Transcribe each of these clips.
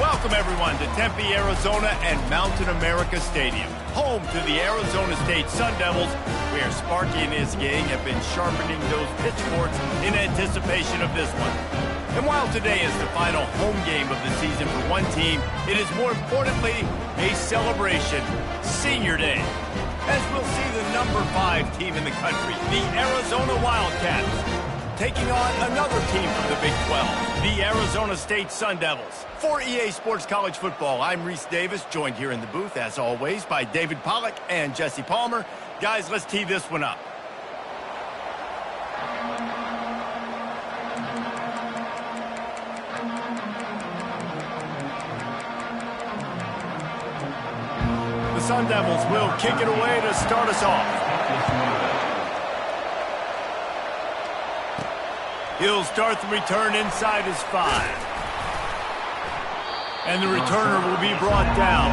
Welcome, everyone, to Tempe, Arizona and Mountain America Stadium, home to the Arizona State Sun Devils, where Sparky and his gang have been sharpening those pitchforks in anticipation of this one. And while today is the final home game of the season for one team, it is more importantly a celebration, Senior Day, as we'll see the number 5 team in the country, the Arizona Wildcats, taking on another team from the Big 12, the Arizona State Sun Devils. For EA Sports College Football, I'm Reese Davis, joined here in the booth, as always, by David Pollack and Jesse Palmer. Guys, let's tee this one up. The Sun Devils will kick it away to start us off. He'll start the return inside his 5. And the returner will be brought down.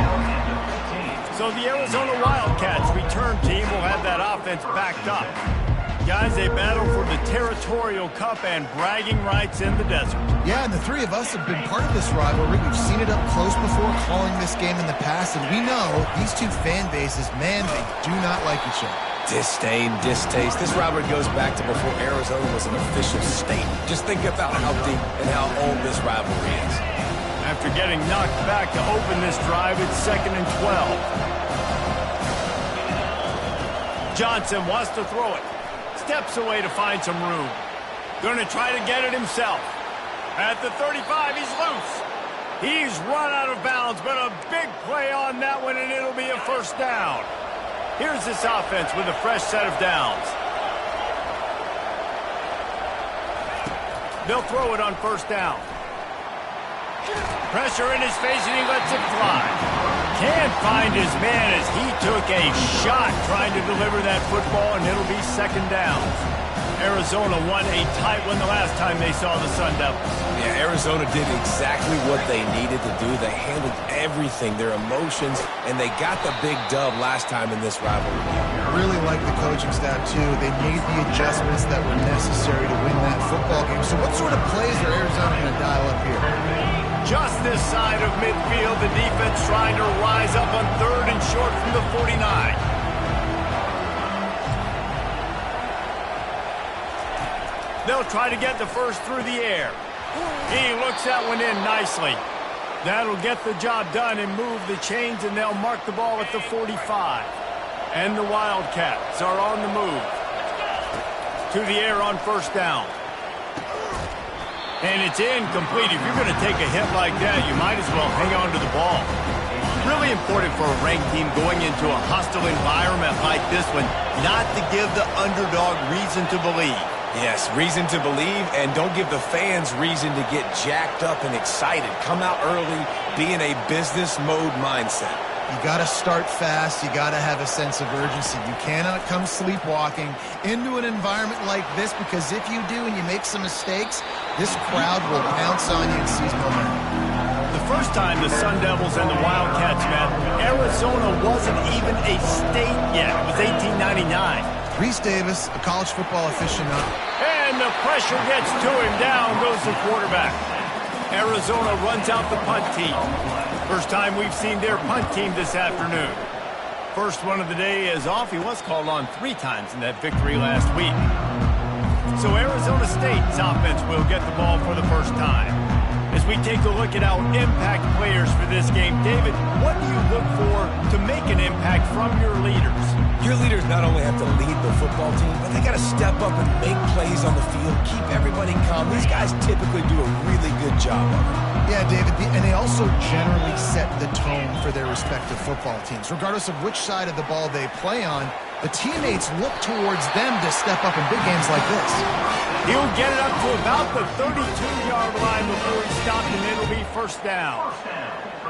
So the Arizona Wildcats return team will have that offense backed up. Guys, they battle for the Territorial Cup and bragging rights in the desert. Yeah, and the three of us have been part of this rivalry. We've seen it up close before, calling this game in the past, and we know these two fan bases, man, they do not like each other. Disdain, distaste. This rivalry goes back to before Arizona was an official state. Just think about how deep and how old this rivalry is. After getting knocked back to open this drive, it's 2nd and 12. Johnson wants to throw it. Steps away to find some room. Going to try to get it himself. At the 35, he's loose. He's run out of bounds, but a big play on that one, and it'll be a first down. Here's this offense with a fresh set of downs. They'll throw it on first down. Pressure in his face, and he lets it fly. Can't find his man as he took a shot trying to deliver that football, and it'll be 2nd down. Arizona won a tight one the last time they saw the Sun Devils. Yeah, Arizona did exactly what they needed to do. They handled everything, their emotions, and they got the big dub last time in this rivalry. I really like the coaching staff, too. They made the adjustments that were necessary to win that football game. So what sort of plays are Arizona going to dial up here? Just this side of midfield, the defense trying to rise up on 3rd and short from the 49. They'll try to get the first through the air. He looks that one in nicely. That'll get the job done and move the chains, and they'll mark the ball at the 45. And the Wildcats are on the move. To the air on first down. And it's incomplete. If you're going to take a hit like that, you might as well hang on to the ball. Really important for a ranked team going into a hostile environment like this one, not to give the underdog reason to believe. Yes, reason to believe, and don't give the fans reason to get jacked up and excited. Come out early, be in a business mode mindset. You got to start fast. You got to have a sense of urgency. You cannot come sleepwalking into an environment like this, because if you do and you make some mistakes, this crowd will pounce on you and seize momentum. The first time the Sun Devils and the Wildcats met, Arizona wasn't even a state yet. It was 1899. Reese Davis, a college football aficionado. And the pressure gets to him. Down goes the quarterback. Arizona runs out the punt team. First time we've seen their punt team this afternoon. First one of the day is off. He was called on 3 times in that victory last week. So Arizona State's offense will get the ball for the first time. As we take a look at our impact players for this game, David, what do you look for to make an impact from your leaders? Your leaders not only have to lead the football team, but they got to step up and make plays on the field, keep everybody calm. These guys typically do a really good job of it. Yeah, David, and they also generally set the tone for their respective football teams. Regardless of which side of the ball they play on, the teammates look towards them to step up in big games like this. He'll get it up to about the 32-yard line before he stopped, and it'll be first down.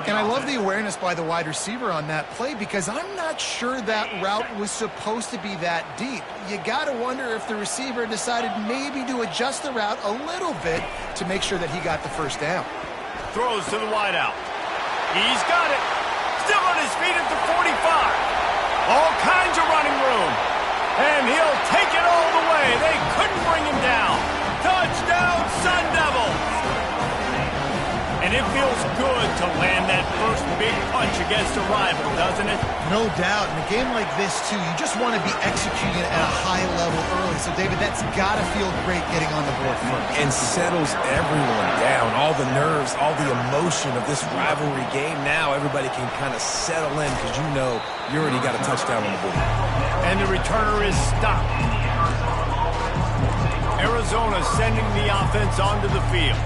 And I love the awareness by the wide receiver on that play, because I'm not sure that route was supposed to be that deep. You got to wonder if the receiver decided maybe to adjust the route a little bit to make sure that he got the first down. Throws to the wideout. He's got it. Still on his feet at the 45. All kinds of running room. And he'll take it all the way. They couldn't bring him down. Touchdown, Sun Devils. And it feels good to to land that first big punch against a rival, doesn't it? No doubt. In a game like this, too, you just want to be executing at a high level early. So, David, that's got to feel great getting on the board first. And settles everyone down. All the nerves, all the emotion of this rivalry game. Now everybody can kind of settle in because you know you already got a touchdown on the board. And the returner is stopped. Arizona sending the offense onto the field.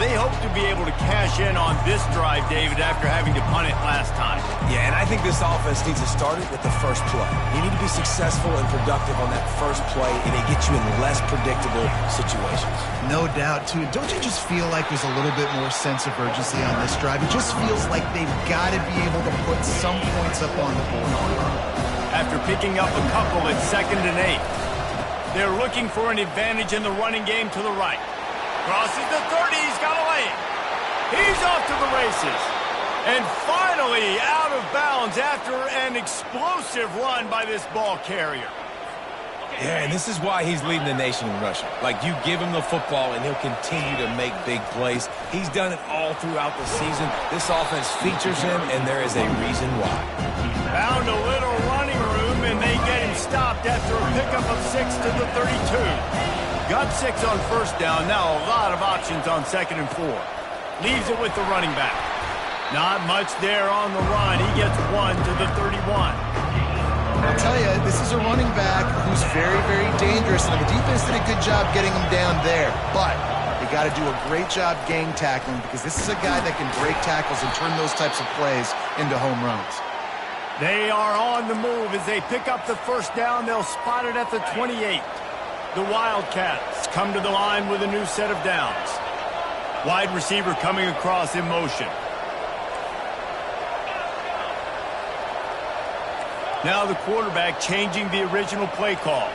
They hope to be able to cash in on this drive, David, after having to punt it last time. Yeah, and I think this offense needs to start it with the first play. You need to be successful and productive on that first play, and it gets you in less predictable situations. No doubt, too. Don't you just feel like there's a little bit more sense of urgency on this drive? It just feels like they've got to be able to put some points up on the board. After picking up a couple at 2nd and 8, they're looking for an advantage in the running game to the right. Crosses the 30, he's got to lay it. He's off to the races. And finally out of bounds after an explosive run by this ball carrier. Yeah, and this is why he's leading the nation in rushing. Like, you give him the football, and he'll continue to make big plays. He's done it all throughout the season. This offense features him, and there is a reason why. Found a little running room, and they get him stopped after a pickup of 6 to the 32. Got 6 on first down. Now a lot of options on 2nd and 4. Leaves it with the running back. Not much there on the run. He gets 1 to the 31. I'll tell you, this is a running back who's very, very dangerous, and the defense did a good job getting him down there. But they got to do a great job gang tackling because this is a guy that can break tackles and turn those types of plays into home runs. They are on the move as they pick up the first down. They'll spot it at the 28. The Wildcats come to the line with a new set of downs. Wide receiver coming across in motion. Now the quarterback changing the original play call.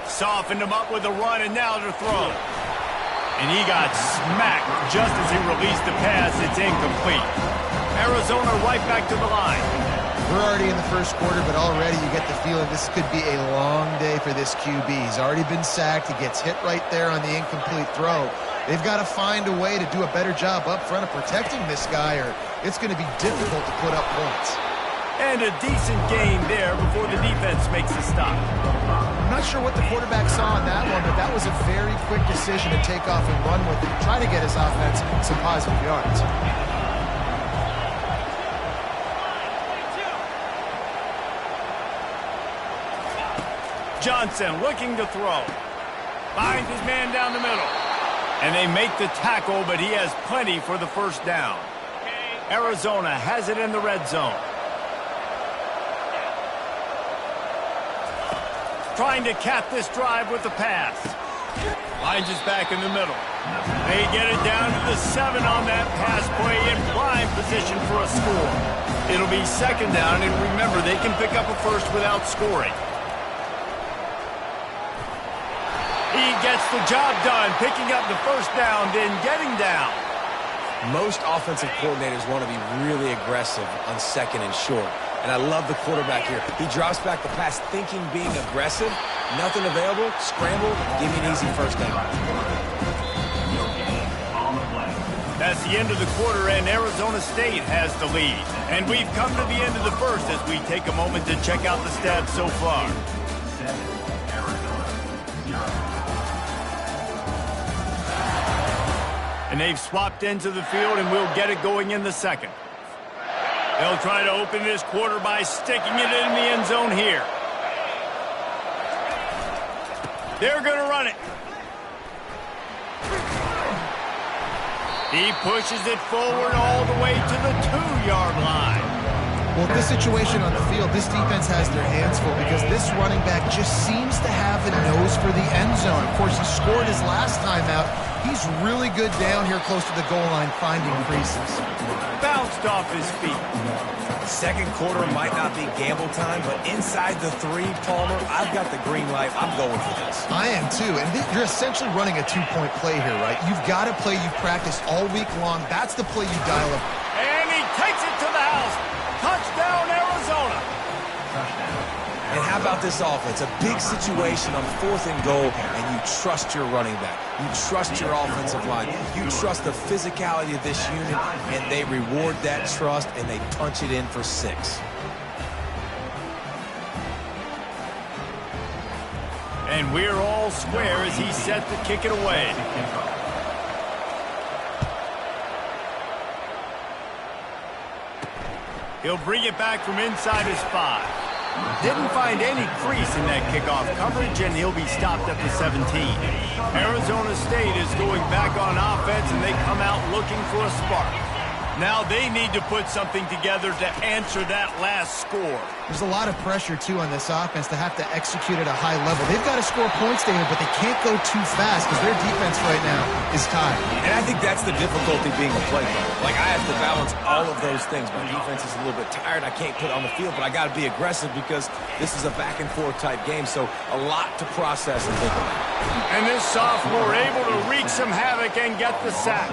Softened him up with a run, and now to throw. And he got smacked just as he released the pass. It's incomplete. Arizona right back to the line. We're already in the first quarter, but already you get the feeling this could be a long day for this QB. He's already been sacked. He gets hit right there on the incomplete throw. They've got to find a way to do a better job up front of protecting this guy, or it's going to be difficult to put up points. And a decent gain there before the defense makes a stop. I'm not sure what the quarterback saw on that one, but that was a very quick decision to take off and run with it, try to get his offense some positive yards. Johnson looking to throw. Finds his man down the middle. And they make the tackle, but he has plenty for the first down. Arizona has it in the red zone. Trying to cap this drive with the pass. Finds his back in the middle. They get it down to the 7 on that pass play in prime position for a score. It'll be 2nd down, and remember, they can pick up a first without scoring. He gets the job done, picking up the first down, then getting down. Most offensive coordinators want to be really aggressive on 2nd and short. And I love the quarterback here. He drops back the pass thinking being aggressive. Nothing available. Scramble. Give me an easy first down. That's the end of the quarter, and Arizona State has the lead. And we've come to the end of the first as we take a moment to check out the stats so far. And they've swapped into the field, and we'll get it going in the 2nd. They'll try to open this quarter by sticking it in the end zone here. They're going to run it. He pushes it forward all the way to the 2-yard line. Well, this situation on the field, this defense has their hands full because this running back just seems to have a nose for the end zone. Of course, he scored his last time out. He's really good down here close to the goal line, finding creases. Bounced off his feet. 2nd quarter might not be gamble time, but inside the 3, Palmer, I've got the green light. I'm going for this. I am too, and you're essentially running a 2-point play here, right? You've got a play you've practiced all week long. That's the play you dial up. And he takes it to the house. Touchdown, Arizona. And how How about this offense? A big situation on 4th and goal, and you trust your running back. You trust your offensive line. You trust the physicality of this unit, and they reward that trust, and they punch it in for 6. And we're all square as he's set to kick it away. He'll bring it back from inside his 5. Didn't find any crease in that kickoff coverage, and he'll be stopped at the 17. Arizona State is going back on offense, and they come out looking for a spark. Now they need to put something together to answer that last score. There's a lot of pressure, too, on this offense to have to execute at a high level. They've got to score points, David, but they can't go too fast because their defense right now is tied. And I think that's the difficulty being a play caller. Like, I have to balance all of those things. My defense is a little bit tired. I can't put it on the field, but I got to be aggressive because this is a back-and-forth type game, so a lot to process and think about. And this sophomore able to wreak some havoc and get the sack.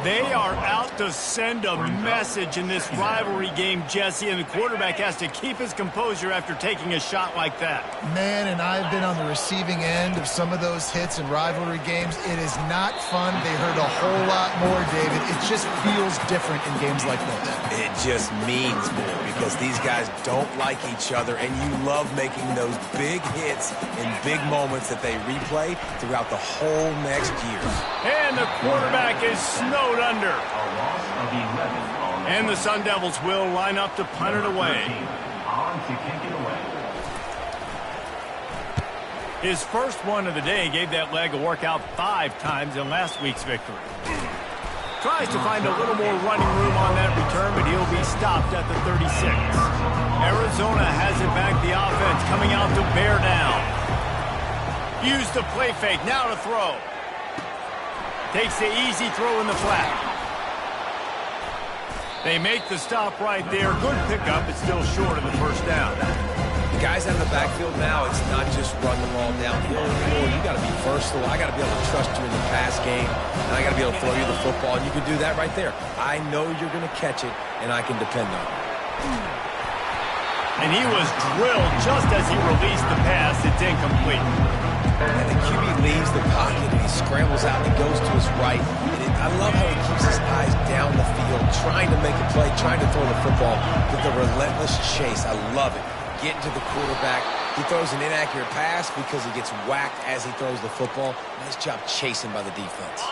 They are out to send a message in this rivalry game, Jesse, and the quarterback has to keep his composure after taking a shot like that. Man, and I've been on the receiving end of some of those hits in rivalry games. It is not fun. They hurt a whole lot more, David. It just feels different in games like this. It just means more because these guys don't like each other, and you love making those big hits in big moments that they replay throughout the whole next year. And the quarterback is snowed under. And the Sun Devils will line up to punt it away. His first one of the day gave that leg a workout 5 times in last week's victory. Tries to find a little more running room on that return, but he'll be stopped at the 36. Arizona has it back, the offense coming out to bear down. Use the play fake, now to throw. Takes the easy throw in the flat. They make the stop right there. Good pickup, but still short of the first down. The guys out of the backfield now, it's not just run the ball downhill anymore. You got to be versatile. I got to be able to trust you in the pass game, and I got to be able to throw you the football, and you can do that right there. I know you're going to catch it, and I can depend on it. And he was drilled just as he released the pass. It's incomplete. And the QB leaves the pocket, and he scrambles out and goes to his right. And I love how he keeps his eyes down the field, trying to make a play, trying to throw the football with the relentless chase. I love it. Getting to the quarterback. He throws an inaccurate pass because he gets whacked as he throws the football. Nice job chasing by the defense.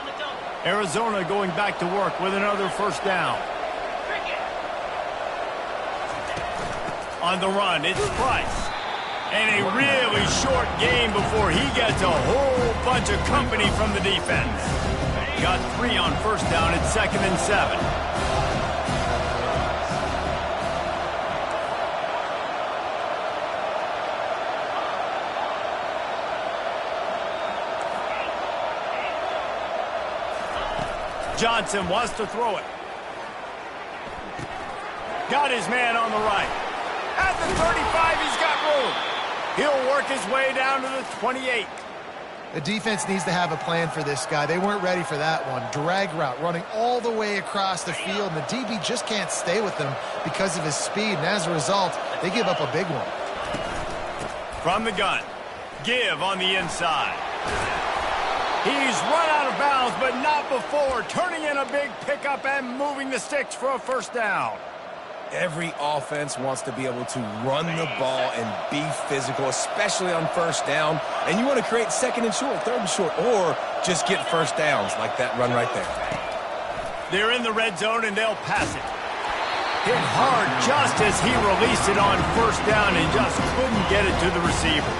Arizona going back to work with another first down. On the run, it's Price. And a really short game before he gets a whole bunch of company from the defense. Got 3 on first down at 2nd and 7. Johnson wants to throw it. Got his man on the right. At the 35, he's got room. He'll work his way down to the 28. The defense needs to have a plan for this guy. They weren't ready for that one. Drag route, running all the way across the field, and the DB just can't stay with them because of his speed, and as a result, they give up a big one. From the gun, give on the inside. He's run out of bounds, but not before, turning in a big pickup and moving the sticks for a first down. Every offense wants to be able to run the ball and be physical, especially on first down. And you want to create 2nd and short, 3rd and short, or just get first downs like that run right there. They're in the red zone, and they'll pass it. Hit hard just as he released it on first down and just couldn't get it to the receiver.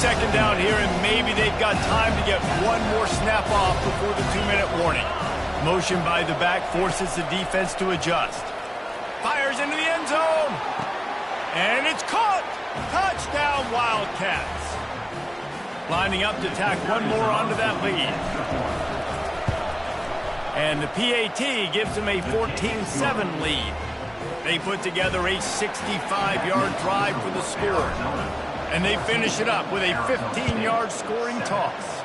2nd down here, and maybe they've got time to get one more snap off before the 2-minute warning. Motion by the back forces the defense to adjust. Fires into the end zone. And it's caught. Touchdown, Wildcats. Lining up to tack one more onto that lead. And the PAT gives them a 14-7 lead. They put together a 65-yard drive for the score. And they finish it up with a 15-yard scoring toss.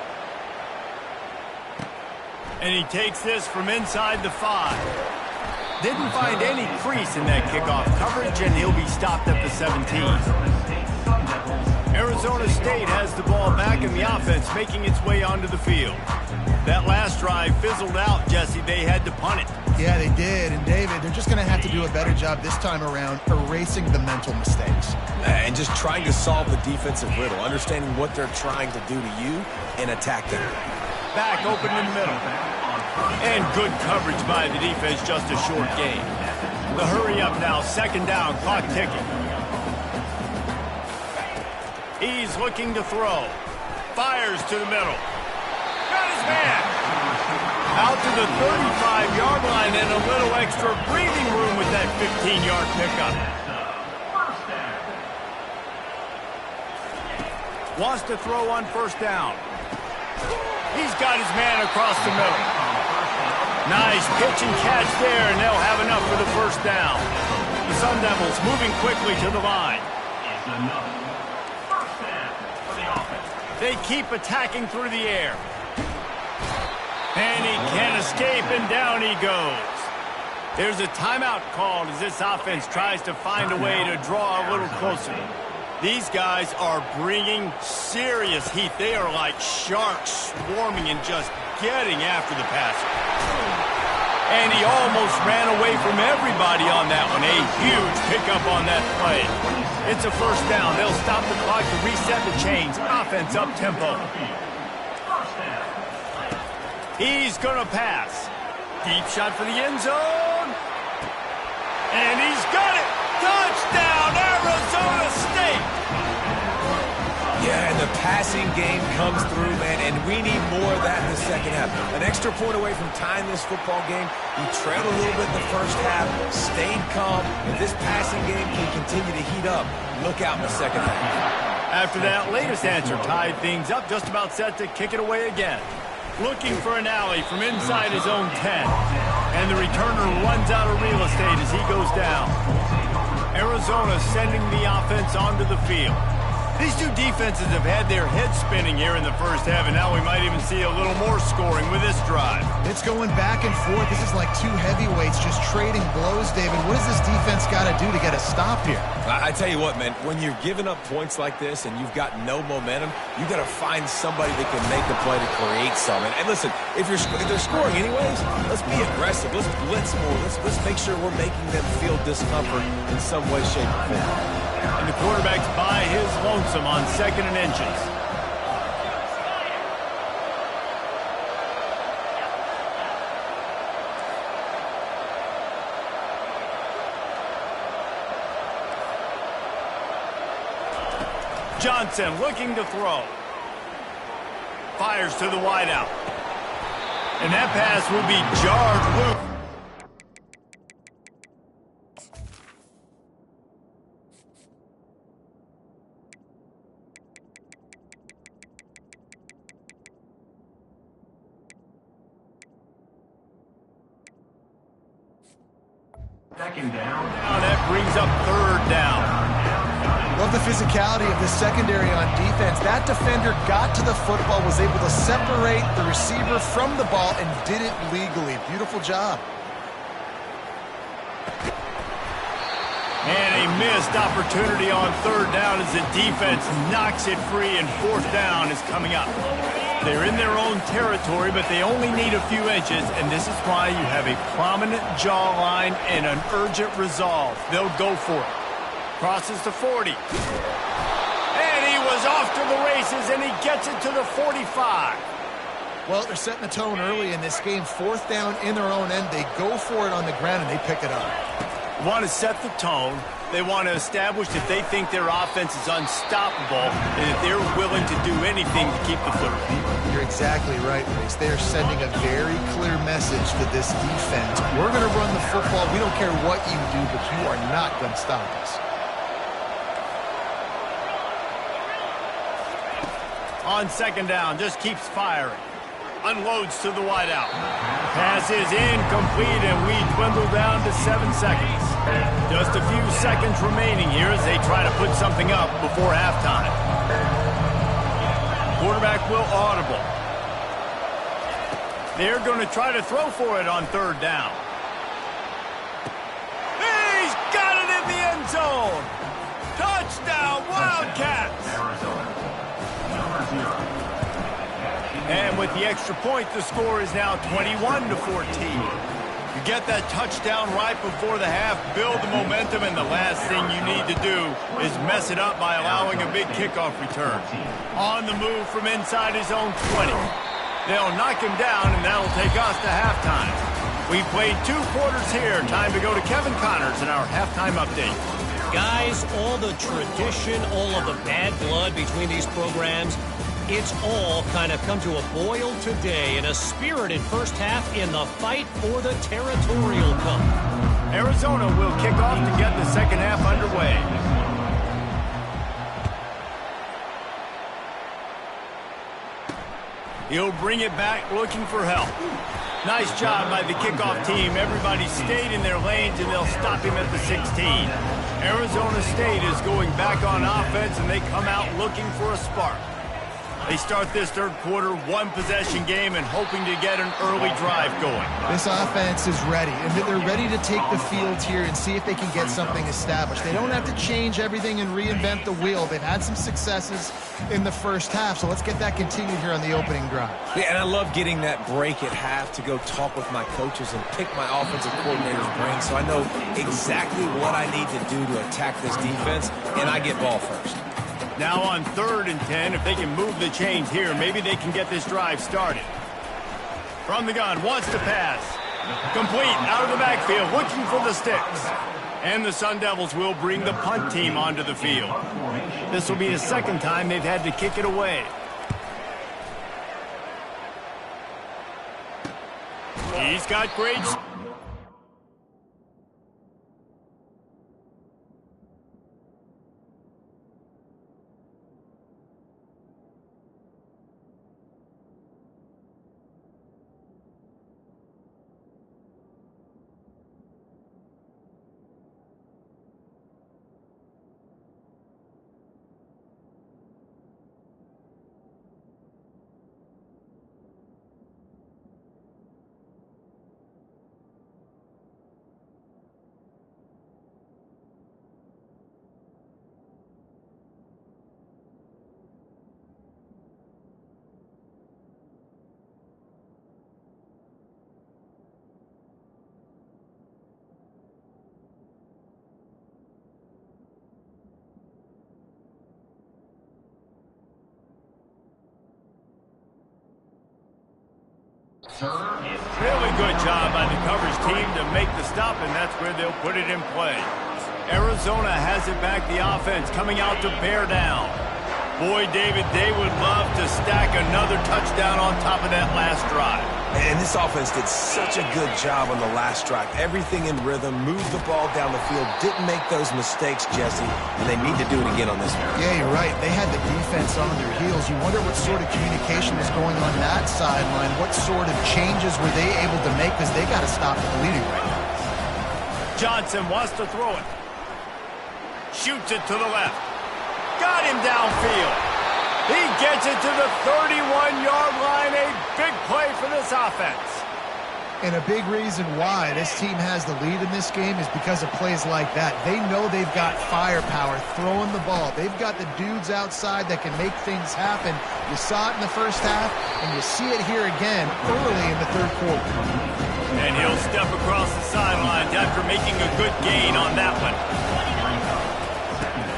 And he takes this from inside the 5. Didn't find any crease in that kickoff coverage, and he'll be stopped at the 17. Arizona State has the ball back in the offense, making its way onto the field. That last drive fizzled out, Jesse. They had to punt it. Yeah, they did. And, David, they're just going to have to do a better job this time around erasing the mental mistakes. And just trying to solve the defensive riddle, understanding what they're trying to do to you and attacking it. Back open in the middle. And good coverage by the defense, just a short gain. The hurry up now, second down, clock ticking. He's looking to throw. Fires to the middle. Got his man. Out to the 35-yard line and a little extra breathing room with that 15-yard pickup. Wants to throw on first down. He's got his man across the middle. Nice pitch and catch there, and they'll have enough for the first down. The Sun Devils moving quickly to the line. They keep attacking through the air. And he can't escape, and down he goes. There's a timeout called as this offense tries to find a way to draw a little closer. These guys are bringing serious heat. They are like sharks swarming and just getting after the passer. And he almost ran away from everybody on that one. A huge pickup on that play. It's a first down. They'll stop the clock to reset the chains. Offense up tempo. He's going to pass. Deep shot for the end zone. And he's got it. Touchdown, Arizona State. Yeah, and the passing game comes through, man, and we need more of that in the second half. An extra point away from tying this football game. We trailed a little bit in the first half, stayed calm. If this passing game can continue to heat up, look out in the second half. After that latest answer tied things up, just about set to kick it away again. Looking for an alley from inside his own 10. And the returner runs out of real estate as he goes down. Arizona sending the offense onto the field. These two defenses have had their heads spinning here in the first half, and now we might even see a little more scoring with this drive. It's going back and forth. This is like two heavyweights just trading blows, David. What does this defense got to do to get a stop here? I tell you what, man, when you're giving up points like this and you've got no momentum, you got to find somebody that can make a play to create something. And listen, if they're scoring anyways, let's be aggressive. Let's blitz more. Let's make sure we're making them feel discomfort in some way, shape, or form. And the quarterback's by his lonesome on second and inches. Johnson looking to throw. Fires to the wideout. And that pass will be jarred loose. Second down. Now that brings up third down. Love the physicality of the secondary on defense. That defender got to the football, was able to separate the receiver from the ball, and did it legally. Beautiful job. And a missed opportunity on third down as the defense knocks it free, and fourth down is coming up. They're in their own territory, but they only need a few inches, and this is why you have a prominent jawline and an urgent resolve. They'll go for it. Crosses to 40. And he was off to the races, and he gets it to the 45. Well, they're setting the tone early in this game. Fourth down in their own end. They go for it on the ground, and they pick it up. Want to set the tone. They want to establish that they think their offense is unstoppable and that they're willing to do anything to keep the football. You're exactly right, Reese. They're sending a very clear message to this defense. We're going to run the football. We don't care what you do, but you are not going to stop us. On second down, just keeps firing. Unloads to the wideout. Pass is incomplete, and we dwindle down to 7 seconds. Just a few seconds remaining here as they try to put something up before halftime. Quarterback will audible. They're going to try to throw for it on third down. He's got it in the end zone. Touchdown! Touchdown, Wildcats! And with the extra point, the score is now 21-14. You get that touchdown right before the half, build the momentum, and the last thing you need to do is mess it up by allowing a big kickoff return. On the move from inside his own 20. They'll knock him down, and that'll take us to halftime. We've played 2 quarters here. Time to go to Kevin Connors in our halftime update. Guys, all the tradition, all of the bad blood between these programs, it's all kind of come to a boil today in a spirited first half in the fight for the Territorial Cup. Arizona will kick off to get the second half underway. He'll bring it back looking for help. Nice job by the kickoff team. Everybody stayed in their lanes, and they'll stop him at the 16. Arizona State is going back on offense, and they come out looking for a spark. They start this third quarter one-possession game and hoping to get an early drive going. This offense is ready, and they're ready to take the field here and see if they can get something established. They don't have to change everything and reinvent the wheel. They've had some successes in the first half, so let's get that continued here on the opening drive. Yeah, and I love getting that break at half to go talk with my coaches and pick my offensive coordinator's brain so I know exactly what I need to do to attack this defense, and I get ball first. Now on 3rd and 10, if they can move the chains here, maybe they can get this drive started. From the gun, wants to pass. Complete, out of the backfield, looking for the sticks. And the Sun Devils will bring the punt team onto the field. This will be the second time they've had to kick it away. He's got great... Really good job by the coverage team to make the stop, and that's where they'll put it in play. Arizona has it back, the offense coming out to bear down. Boy, David, they would love to stack another touchdown on top of that last drive. And this offense did such a good job on the last drive. Everything in rhythm, moved the ball down the field, didn't make those mistakes, Jesse, and they need to do it again on this one. Yeah, you're right. They had the defense on their heels. You wonder what sort of communication is going on that sideline. What sort of changes were they able to make, because they got to stop the bleeding right now. Johnson wants to throw it. Shoots it to the left. Got him downfield. He gets it to the 31-yard line. A big play for this offense. And a big reason why this team has the lead in this game is because of plays like that. They know they've got firepower throwing the ball. They've got the dudes outside that can make things happen. You saw it in the first half, and you see it here again early in the third quarter. And he'll step across the sidelines after making a good gain on that one.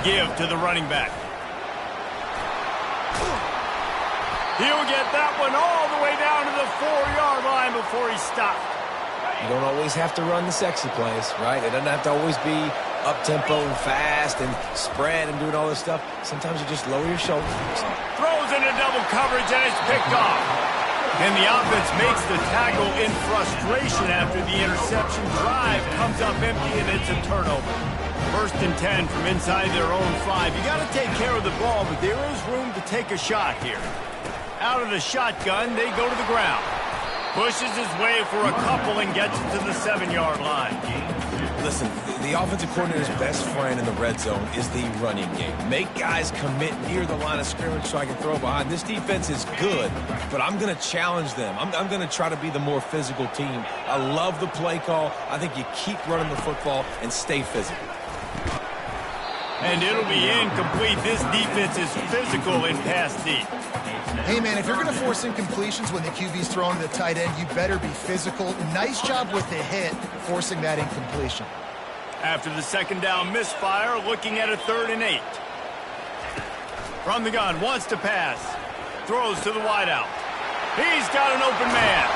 Give to the running back. He'll get that one all the way down to the 4-yard line before he stopped. You don't always have to run the sexy plays, right? It doesn't have to always be up-tempo and fast and spread and doing all this stuff. Sometimes you just lower your shoulders. Throws into double coverage, and it's picked off. And the offense makes the tackle in frustration after the interception. Drive comes up empty, and it's a turnover. 1st and 10 from inside their own 5. You got to take care of the ball, but there is room to take a shot here. Out of the shotgun, they go to the ground. Pushes his way for a couple and gets it to the 7-yard line. Listen, the offensive coordinator's best friend in the red zone is the running game. Make guys commit near the line of scrimmage so I can throw behind. This defense is good, but I'm going to challenge them. I'm going to try to be the more physical team. I love the play call. I think you keep running the football and stay physical. And it'll be incomplete. This defense is physical in pass deep. Hey, man, if you're going to force incompletions when the QB's throwing to the tight end, you better be physical. Nice job with the hit, forcing that incompletion. After the second down misfire, looking at a 3rd and 8. From the gun, wants to pass. Throws to the wideout. He's got an open man.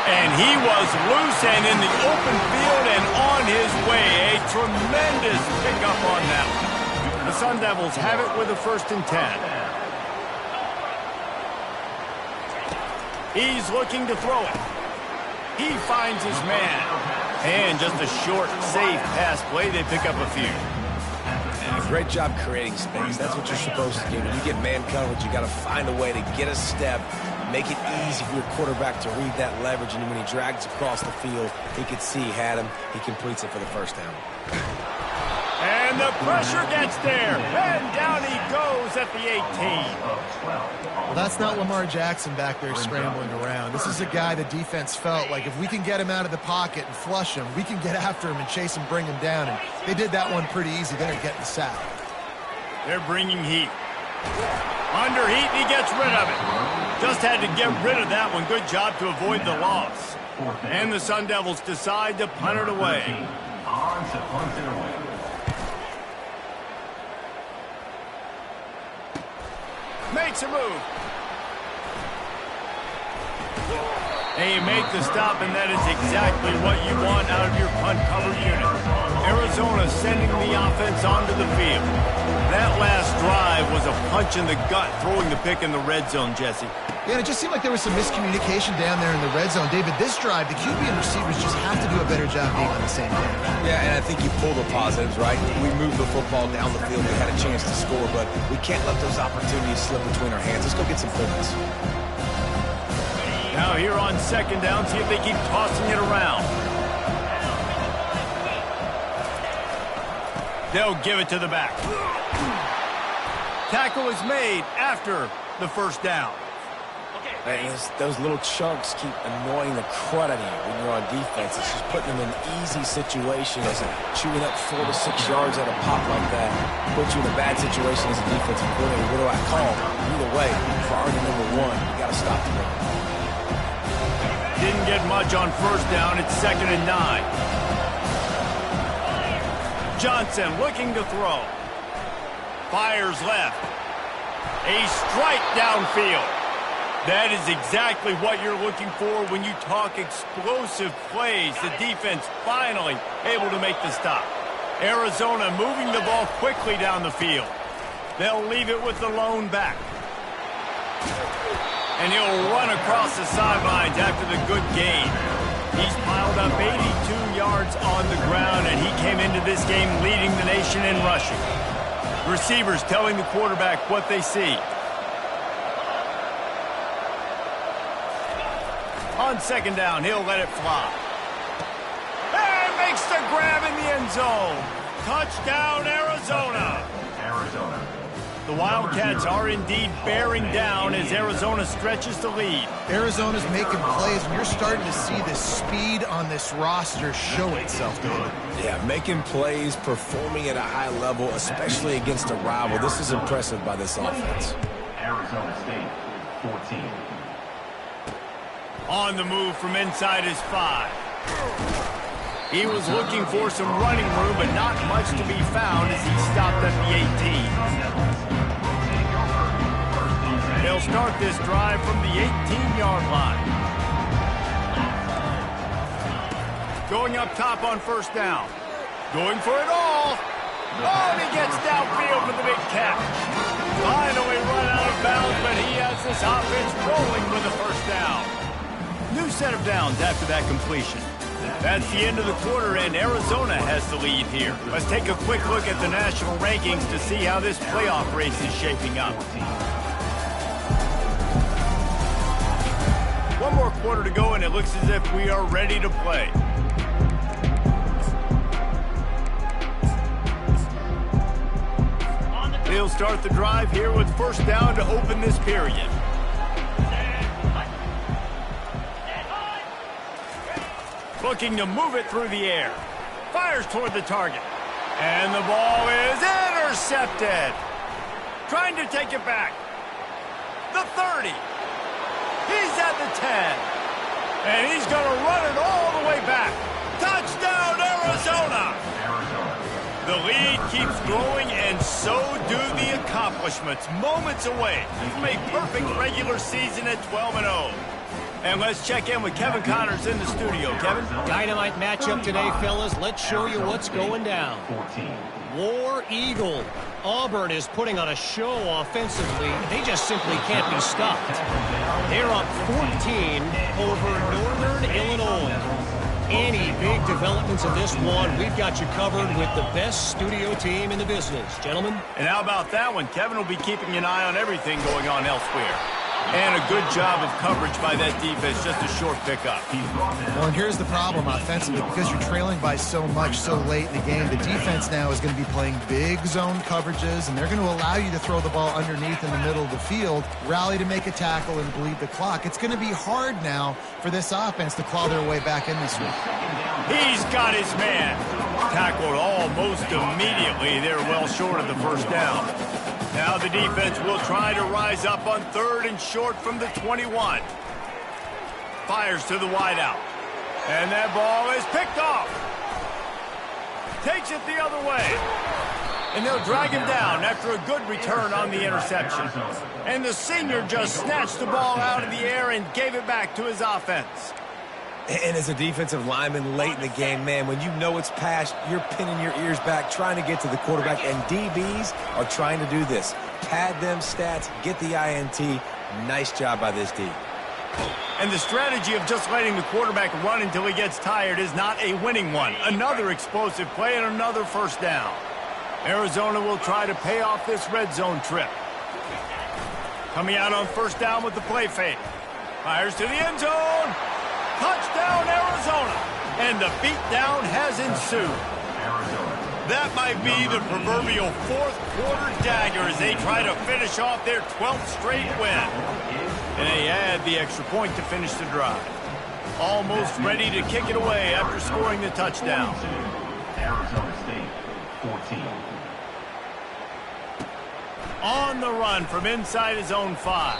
And he was loose and in the open field and on his way. A tremendous pickup on that one. The Sun Devils have it with a 1st and 10. He's looking to throw it. He finds his man. And just a short, safe pass play. They pick up a few. And a great job creating space. That's what you're supposed to do. When you get man coverage, you got to find a way to get a step, make it easy for your quarterback to read that leverage. And when he drags across the field, he could see he had him. He completes it for the 1st down. And the pressure gets there. And down he goes at the 18. Well, that's not Lamar Jackson back there scrambling around. This is a guy the defense felt like if we can get him out of the pocket and flush him, we can get after him and chase him, bring him down. And they did that one pretty easy. They're getting the sack. They're bringing heat. Under heat, he gets rid of it. Just had to get rid of that one. Good job to avoid the loss. And the Sun Devils decide to punt it away. Makes a move. They make the stop, and that is exactly what you want out of your punt cover unit. Arizona sending the offense onto the field. That last drive was a punch in the gut, throwing the pick in the red zone, Jesse. Yeah, it just seemed like there was some miscommunication down there in the red zone. David, this drive, the QB and receivers just have to do a better job being on the same page. Yeah, and I think you pull the positives, right? We moved the football down the field. We had a chance to score, but we can't let those opportunities slip between our hands. Let's go get some points. Now here on 2nd down, see if they keep tossing it around. They'll give it to the back. Tackle is made after the 1st down. Man, those little chunks keep annoying the crud out of you when you're on defense. It's just putting them in easy situations, chewing up 4 to 6 yards at a pop like that. Puts you in a bad situation as a defensive coordinator. What do I call? Either way, priority number 1, you got to stop the run. Didn't get much on 1st down. It's 2nd and 9. Johnson looking to throw. Fires left. A strike downfield. That is exactly what you're looking for when you talk explosive plays. The defense finally able to make the stop. Arizona moving the ball quickly down the field. They'll leave it with the lone back. And he'll run across the sidelines after the good gain. He's piled up 82 yards on the ground, and he came into this game leading the nation in rushing. Receivers telling the quarterback what they see. On 2nd down, he'll let it fly. And makes the grab in the end zone. Touchdown, Arizona. The Wildcats are indeed bearing down as Arizona stretches the lead. Arizona's making plays, and you're starting to see the speed on this roster show itself, David. Yeah, making plays, performing at a high level, especially against a rival. This is impressive by this offense. Arizona State, 14. On the move from inside his 5. He was looking for some running room, but not much to be found as he stopped at the 18. They'll start this drive from the 18-yard line. Going up top on 1st down. Going for it all. Oh, and he gets downfield for the big catch. Finally run out of bounds, but he has this offense rolling with the 1st down. New set of downs after that completion. That's the end of the quarter, and Arizona has the lead here. Let's take a quick look at the national rankings to see how this playoff race is shaping up. One more quarter to go, and it looks as if we are ready to play. They'll start the drive here with 1st down to open this period. Looking to move it through the air. Fires toward the target. And the ball is Intercepted. Trying to take it back. The 30. He's at the 10. And he's going to run it all the way back. Touchdown, Arizona! The lead keeps growing, and so do the accomplishments. Moments away from a perfect regular season at 12-0. And let's check in with Kevin Connors in the studio. Kevin? Dynamite matchup today, fellas. Let's show you what's going down. War Eagle. Auburn is putting on a show offensively. They just simply can't be stopped. They're up 14 over Northern Illinois. Any big developments in this one, we've got you covered with the best studio team in the business. Gentlemen? And how about that one? Kevin will be keeping an eye on everything going on elsewhere. And a good job of coverage by that defense, just a short pickup. Well, and here's the problem offensively. Because you're trailing by so much so late in the game, the defense now is going to be playing big zone coverages, and they're going to allow you to throw the ball underneath in the middle of the field, rally to make a tackle, and bleed the clock. It's going to be hard now for this offense to claw their way back in this week. He's got his man. Tackled almost immediately. They're well short of the first down. Now the defense will try to rise up on 3rd and short from the 21. Fires to the wideout. And that ball is picked off. Takes it the other way. And they'll drag him down after a good return on the interception. And the senior just snatched the ball out of the air and gave it back to his offense. And as a defensive lineman late in the game, man, when you know it's past, you're pinning your ears back, trying to get to the quarterback, and DBs are trying to do this. Pad them stats, get the INT. Nice job by this D. And the strategy of just letting the quarterback run until he gets tired is not a winning one. Another explosive play and another first down. Arizona will try to pay off this red zone trip. Coming out on first down with the play fake. Fires to the end zone. Touchdown, Arizona. And the beatdown has ensued. That might be the proverbial fourth quarter dagger as they try to finish off their 12th straight win. And they add the extra point to finish the drive. Almost ready to kick it away after scoring the touchdown. Arizona State, 14. On the run from inside his own 5.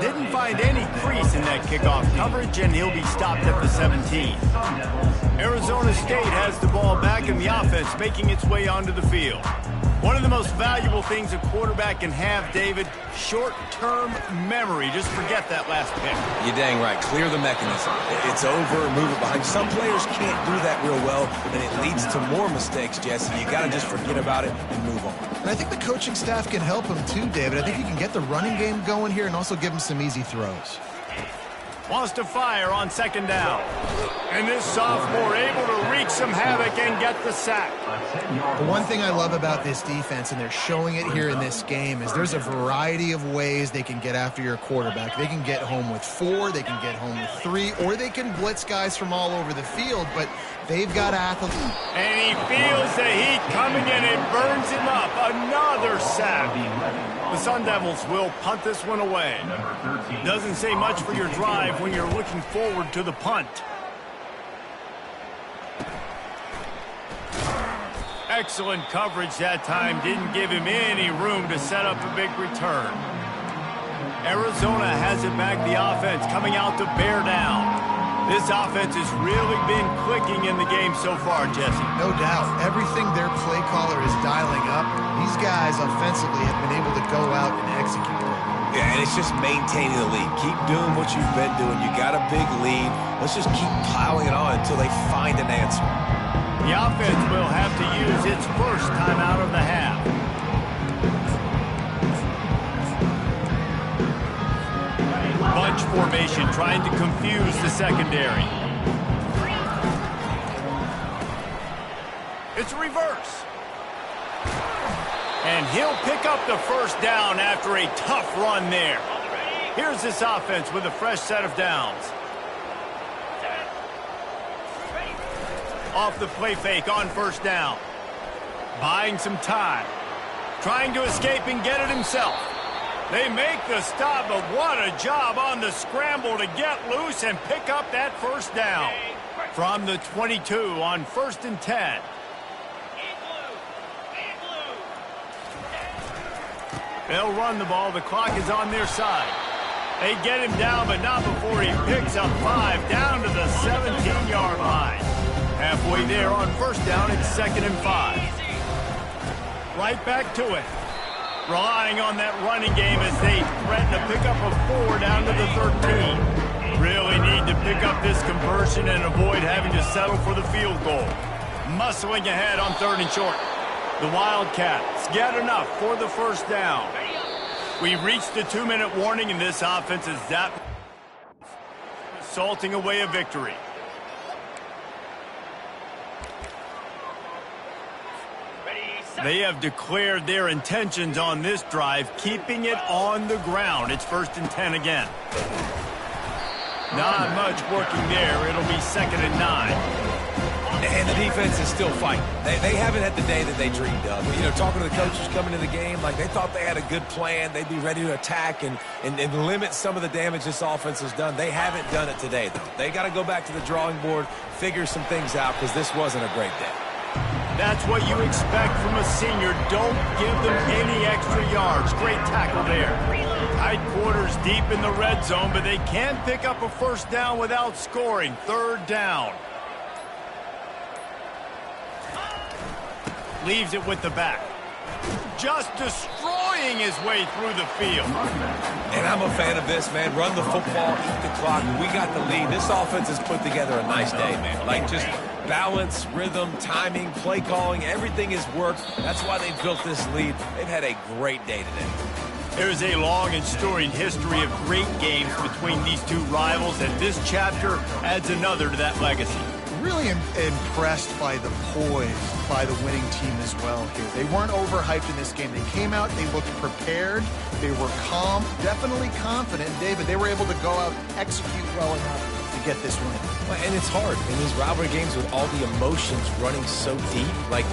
Didn't find any crease in that kickoff coverage, and he'll be stopped at the 17. Arizona State has the ball back in the offense, making its way onto the field. One of the most valuable things a quarterback can have, David, short-term memory. Just forget that last pick. You're dang right. Clear the mechanism. It's over, move it behind. Some players can't do that real well, and it leads to more mistakes, Jesse. You got to just forget about it and move on. And I think the coaching staff can help him too, David. I think he can get the running game going here and also give him some easy throws. Wants to fire on second down. And this sophomore able to wreak some havoc and get the sack. The one thing I love about this defense, and they're showing it here in this game, is there's a variety of ways they can get after your quarterback. They can get home with 4, they can get home with 3, or they can blitz guys from all over the field, but they've got athletes. And he feels the heat coming in and burns him up. Another sack. The Sun Devils will punt this one away. Doesn't say much for your drive when you're looking forward to the punt. Excellent coverage that time. Didn't give him any room to set up a big return. Arizona has it back, the offense coming out to bear down. This offense has really been clicking in the game so far, Jesse. No doubt. Everything their play caller is dialing up, these guys offensively have been able to go out and execute it. Yeah, and it's just maintaining the lead. Keep doing what you've been doing. You got a big lead. Let's just keep piling it on until they find an answer. The offense will have to use its first time out of the half. Bunch formation trying to confuse the secondary. It's a reverse. And he'll pick up the first down after a tough run there. Here's this offense with a fresh set of downs. Off the play fake on first down. Buying some time. Trying to escape and get it himself. They make the stop, but what a job on the scramble to get loose and pick up that first down. From the 22 on 1st and 10. They'll run the ball. The clock is on their side. They get him down, but not before he picks up 5 down to the 17-yard line. Halfway there on first down, it's 2nd and 5. Right back to it. Relying on that running game as they threaten to pick up a 4 down to the 13. Really need to pick up this conversion and avoid having to settle for the field goal. Muscling ahead on 3rd and short. The Wildcats get enough for the first down. We reached the 2-minute warning, and this offense is salting away a victory. They have declared their intentions on this drive, keeping it on the ground. It's 1st and 10 again. Not much working there. It'll be 2nd and 9. And the defense is still fighting. They haven't had the day that they dreamed of. You know, talking to the coaches coming to the game, like they thought they had a good plan. They'd be ready to attack and limit some of the damage this offense has done. They haven't done it today, though. They got to go back to the drawing board, figure some things out, because this wasn't a great day. That's what you expect from a senior. Don't give them any extra yards. Great tackle there. Tight quarters deep in the red zone, but they can't pick up a first down without scoring. 3rd down. Leaves it with the back. Just destroying his way through the field. And I'm a fan of this, man. Run the football, eat the clock. We got the lead. This offense has put together a nice day, man. Like just balance, rhythm, timing, play calling, everything has worked. That's why they built this lead. They've had a great day today. There's a long and storied history of great games between these two rivals, and this chapter adds another to that legacy. Really impressed by the poise by the winning team as well here. They weren't overhyped in this game. They came out, they looked prepared, they were calm, definitely confident. David, they were able to go out, execute well enough to get this win. And it's hard in these rivalry games with all the emotions running so deep. Like,